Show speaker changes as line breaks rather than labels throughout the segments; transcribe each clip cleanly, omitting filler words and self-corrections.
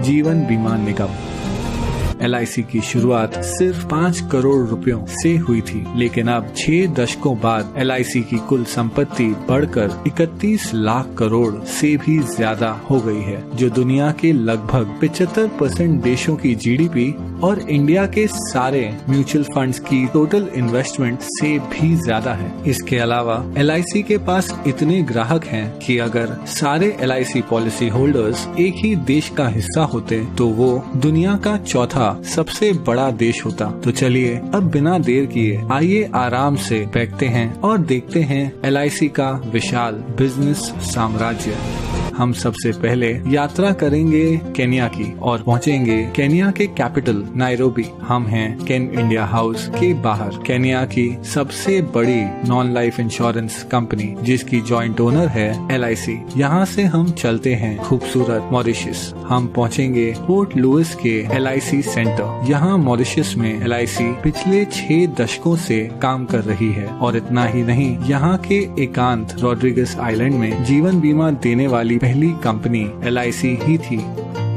जीवन बीमा निगम। LIC की शुरुआत सिर्फ 5 करोड़ रुपयों से हुई थी, लेकिन अब 6 दशकों बाद LIC की कुल संपत्ति बढ़कर 31 लाख करोड़ से भी ज्यादा हो गई है, जो दुनिया के लगभग 75% देशों की GDP और इंडिया के सारे म्यूचुअल फंड्स की टोटल इन्वेस्टमेंट से भी ज्यादा है। इसके अलावा LIC के पास इतने ग्राहक हैं कि अगर सारे LIC पॉलिसी होल्डर्स एक ही देश का हिस्सा होते तो वो दुनिया का चौथा सबसे बड़ा देश होता। तो चलिए अब बिना देर किए आइए आराम से बैठते हैं और देखते हैं LIC का विशाल बिजनेस साम्राज्य। हम सबसे पहले यात्रा करेंगे केन्या की और पहुंचेंगे केन्या के कैपिटल नायरोबी। हम हैं केन इंडिया हाउस के बाहर, केन्या की सबसे बड़ी नॉन लाइफ इंश्योरेंस कंपनी जिसकी जॉइंट ओनर है LIC। यहाँ से हम चलते हैं खूबसूरत मॉरिशस। हम पहुंचेंगे पोर्ट लुइस के LIC सेंटर। यहाँ मॉरिशस में LIC पिछले 6 दशकों से काम कर रही है और इतना ही नहीं, यहाँ के एकांत रॉड्रिगस आइलैंड में जीवन बीमा देने वाली पहली कंपनी LIC ही थी।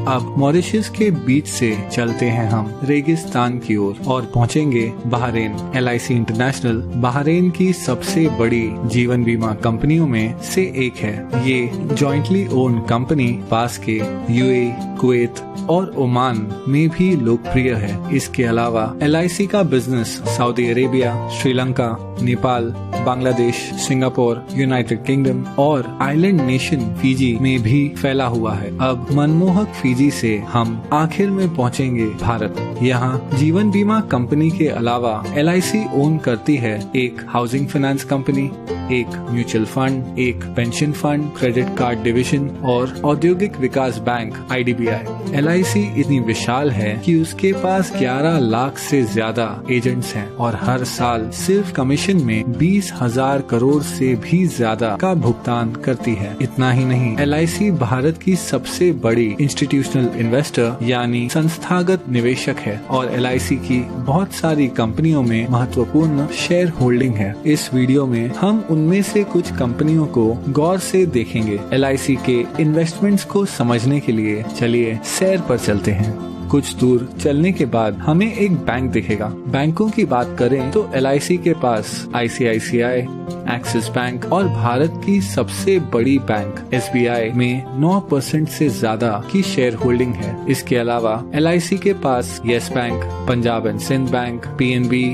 अब मॉरिशस के बीच से चलते हैं हम रेगिस्तान की ओर और पहुंचेंगे बहरीन। LIC इंटरनेशनल बहरीन की सबसे बड़ी जीवन बीमा कंपनियों में से एक है। ये जॉइंटली ओन कंपनी पास के UAE, कुवैत और ओमान में भी लोकप्रिय है। इसके अलावा LIC का business Saudi Arabia, Sri Lanka, Nepal, Bangladesh, Singapore, United kingdom और आइलैंड नेशन फिजी में भी फैला हुआ है। अब मनमोहक फिजी से हम आखिर में पहुंचेंगे भारत। यहाँ जीवन बीमा कंपनी के अलावा LIC ओन करती है एक हाउसिंग फाइनेंस कंपनी, एक म्यूचुअल फंड, एक pension fund, credit card division और औद्योगिक विकास बैंक IDBI। LIC इतनी विशाल है कि उसके पास 11 लाख से ज्यादा एजेंट्स हैं और हर साल सिर्फ कमीशन में 20,000 करोड़ से भी ज्यादा का भुगतान करती है। इतना ही नहीं, LIC भारत की सबसे बड़ी इंस्टीट्यूशनल इन्वेस्टर यानी संस्थागत निवेशक है और LIC की बहुत सारी कंपनियों में महत्वपूर्ण शेयर होल्डिंग है। इस वीडियो में हम उनमें से कुछ कंपनियों को गौर से देखेंगे। LIC के इन्वेस्टमेंट्स को समझने के लिए चलिए सैर पर चलते हैं। कुछ दूर चलने के बाद हमें एक बैंक दिखेगा। बैंकों की बात करें तो LIC के पास ICICI, एक्सिस बैंक और भारत की सबसे बड़ी बैंक SBI में 9% से ज्यादा की शेयर होल्डिंग है। इसके अलावा LIC के पास yes bank, Punjab and Sind bank, PNB,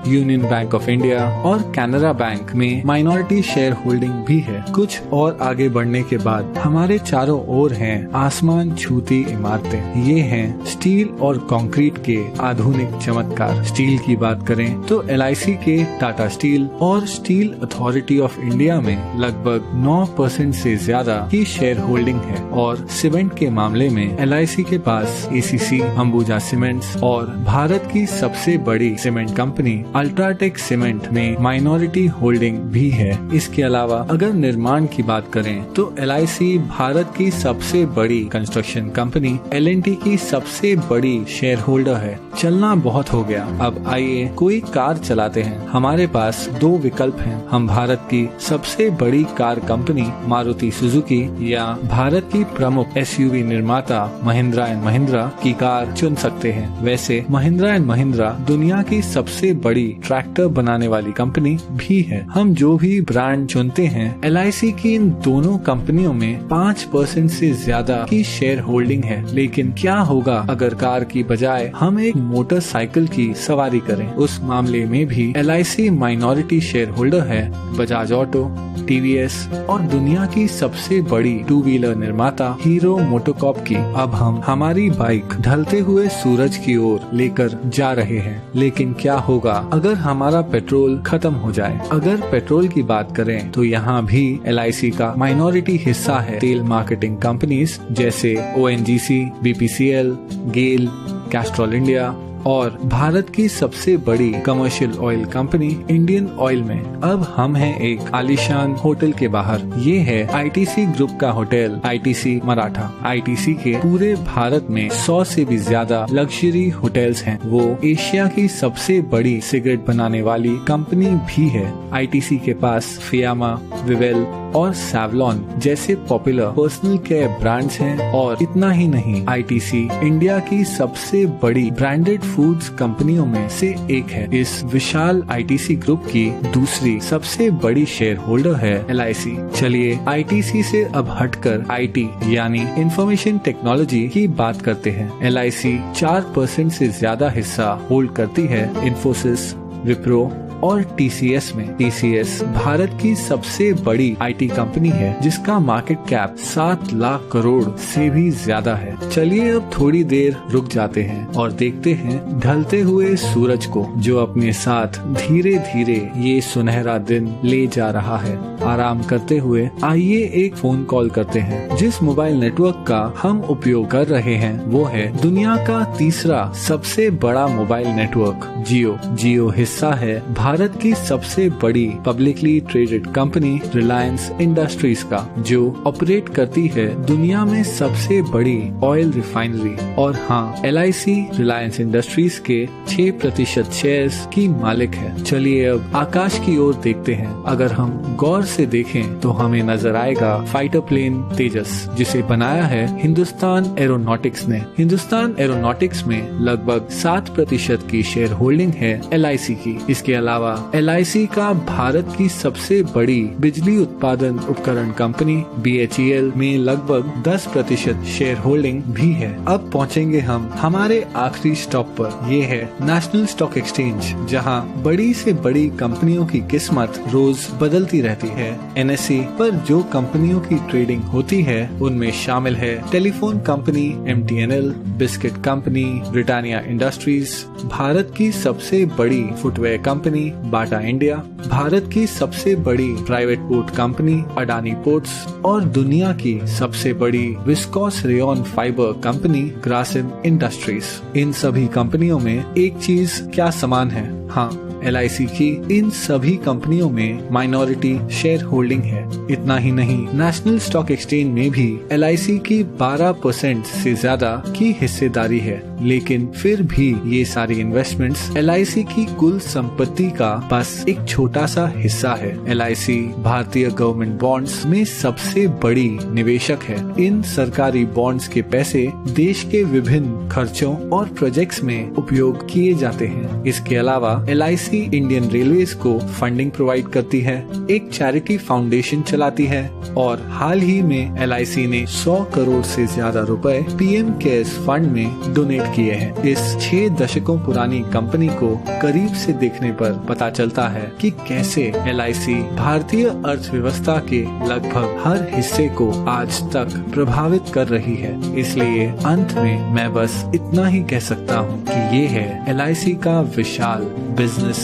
union bank of India और कैनरा बैंक में माइनॉरिटी शेयर होल्डिंग भी है। कुछ और आगे बढ़ने के बाद हमारे चारों ओर हैं आसमान छूती इमारतें। ये हैं स्टील और कंक्रीट के आधुनिक चमत्कार। स्टील की बात करें तो LIC के टाटा स्टील और स्टील अथॉरिटी ऑफ इंडिया में लगभग 9% से ज्यादा की शेयर होल्डिंग है और सीमेंट के मामले में LIC के पास ACC, अंबुजा सीमेंट्स और भारत की सबसे बड़ी सीमेंट कंपनी अल्ट्राटेक सीमेंट में माइनॉरिटी होल्डिंग भी है। इसके अलावा अगर निर्माण की बात करें तो LIC भारत की सबसे बड़ी कंस्ट्रक्शन कंपनी L&T की सबसे बड़ी शेयर होल्डर है। चलना बहुत हो गया, अब आइए कोई कार चलाते हैं। हमारे पास 2 विकल्प हैं। हम भारत की सबसे बड़ी कार कंपनी मारुति सुजुकी या भारत की प्रमुख SUV निर्माता महिंद्रा एंड महिंद्रा की कार चुन सकते हैं। वैसे महिंद्रा एंड महिंद्रा दुनिया की सबसे बड़ी ट्रैक्टर बनाने वाली कंपनी भी है। हम जो भी ब्रांड चुनते हैं, LIC की इन दोनों कंपनियों में 5% से ज्यादा की शेयर होल्डिंग है। लेकिन क्या होगा अगर कार की बजाय हम एक मोटरसाइकिल की सवारी करें? उस मामले में भी LIC माइनॉरिटी शेयर होल्डर है बजाज ऑटो, TVS और दुनिया की सबसे बड़ी 2 व्हीलर निर्माता हीरो मोटोकॉर्प की। अब हम हमारी बाइक ढलते हुए सूरज की ओर लेकर जा रहे हैं। लेकिन क्या होगा अगर हमारा पेट्रोल खत्म हो जाए? अगर पेट्रोल की बात करें तो यहाँ भी LIC का माइनॉरिटी हिस्सा है तेल मार्केटिंग कंपनीज जैसे ONGC, BPCL, गेल, कैस्ट्रॉल इंडिया और भारत की सबसे बड़ी commercial oil company Indian oil में। अब हम हैं एक आलीशान होटल के बाहर। ये है ITC ग्रुप का होटल ITC मराठा। ITC के पूरे भारत में 100 से भी ज्यादा लग्जरी होटल्स हैं। वो एशिया की सबसे बड़ी सिगरेट बनाने वाली कंपनी भी है। ITC के पास फियामा, विवेल, और सैवलॉन जैसे पॉपुलर पर्सनल केयर ब्रांड्स हैं। और इतना ही नहीं, आईटीसी इंडिया की सबसे बड़ी ब्रांडेड फूड्स कंपनियों में से एक है। इस विशाल आईटीसी ग्रुप की दूसरी सबसे बड़ी शेयर होल्डर है एलआईसी। चलिए आईटीसी से अब हटकर आईटी यानी इंफॉर्मेशन टेक्नोलॉजी की बात करते हैं। एलआईसी 4% से ज्यादा हिस्सा होल्ड करती है इन्फोसिस, विप्रो और टीसीएस में। टीसीएस भारत की सबसे बड़ी आईटी कंपनी है जिसका मार्केट कैप 7 लाख करोड़ से भी ज्यादा है। चलिए अब थोड़ी देर रुक जाते हैं और देखते हैं ढलते हुए सूरज को, जो अपने साथ धीरे धीरे ये सुनहरा दिन ले जा रहा है। आराम करते हुए आइए एक फोन कॉल करते हैं। जिस मोबाइल नेटवर्क का हम उपयोग कर रहे हैं वो है दुनिया का तीसरा सबसे बड़ा मोबाइल नेटवर्क जियो। जियो हिस्सा है भारत की सबसे बड़ी publicly traded company Reliance industries का, जो ऑपरेट करती है दुनिया में सबसे बड़ी ऑयल रिफाइनरी। और हाँ, एलआईसी रिलायंस इंडस्ट्रीज के 6% शेयर्स की मालिक है। चलिए अब आकाश की ओर देखते हैं। अगर हम गौर से देखें तो हमें नजर आएगा फाइटर प्लेन तेजस, जिसे बनाया है हिंदुस्तान एरोनॉटिक्स ने। हिंदुस्तान एरोनॉटिक्स में लगभग 7% की शेयर होल्डिंग है एलआईसी की। इसके अलावा एलआईसी का भारत की सबसे बड़ी बिजली उत्पादन उपकरण कंपनी बीएचईएल में लगभग 10% शेयर होल्डिंग भी है। अब पहुंचेंगे हम हमारे आखिरी स्टॉप पर। ये है नेशनल स्टॉक एक्सचेंज, जहां बड़ी से बड़ी कंपनियों की किस्मत रोज बदलती रहती है। एनएसई पर जो कंपनियों की ट्रेडिंग होती है उनमें शामिल है telephone company MTNL, biscuit company Britannia industries, Bharat की सबसे बड़ी footwear company Bata India, Bharat की सबसे बड़ी private port company Adani ports और दुनिया की सबसे बड़ी viscose rayon fibre company Grasim industries. इन सभी कंपनियों में एक चीज क्या समान है? हाँ, एलआईसी की इन सभी कंपनियों में माइनॉरिटी शेयर होल्डिंग है। इतना ही नहीं, नेशनल स्टॉक एक्सचेंज में भी एलआईसी की 12% से ज्यादा की हिस्सेदारी है। लेकिन फिर भी ये सारी इन्वेस्टमेंट्स एलआईसी की कुल संपत्ति का बस एक छोटा सा हिस्सा है। एलआईसी भारतीय गवर्नमेंट बॉन्ड्स में सबसे बड़ी निवेशक है। इन सरकारी बॉन्ड्स के पैसे देश के विभिन्न खर्चों और प्रोजेक्ट्स में उपयोग किए जाते हैं। इसके अलावा एलआईसी इंडियन रेलवेज को फंडिंग प्रोवाइड करती है, एक चैरिटी फाउंडेशन चलाती है और हाल ही में एलआईसी ने 100 करोड़ से ज्यादा रुपए पीएम केयर्स फंड में डोनेट किए हैं। इस 6 दशकों पुरानी कंपनी को करीब से देखने पर पता चलता है कि कैसे एलआईसी भारतीय अर्थव्यवस्था के लगभग हर हिस्से को आज तक प्रभावित कर रही है। इसलिए अंत में मैं बस इतना ही कह सकता हूँ कि ये है एलआईसी का विशाल बिजनेस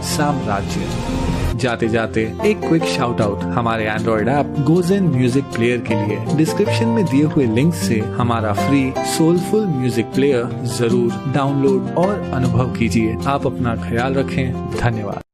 साम्राज्य। जाते जाते एक क्विक शाउट आउट हमारे Android app Gojen music player के लिए। डिस्क्रिप्शन में दिए हुए लिंक से हमारा फ्री सोलफुल म्यूजिक प्लेयर जरूर डाउनलोड और अनुभव कीजिए। आप अपना ख्याल रखें। धन्यवाद।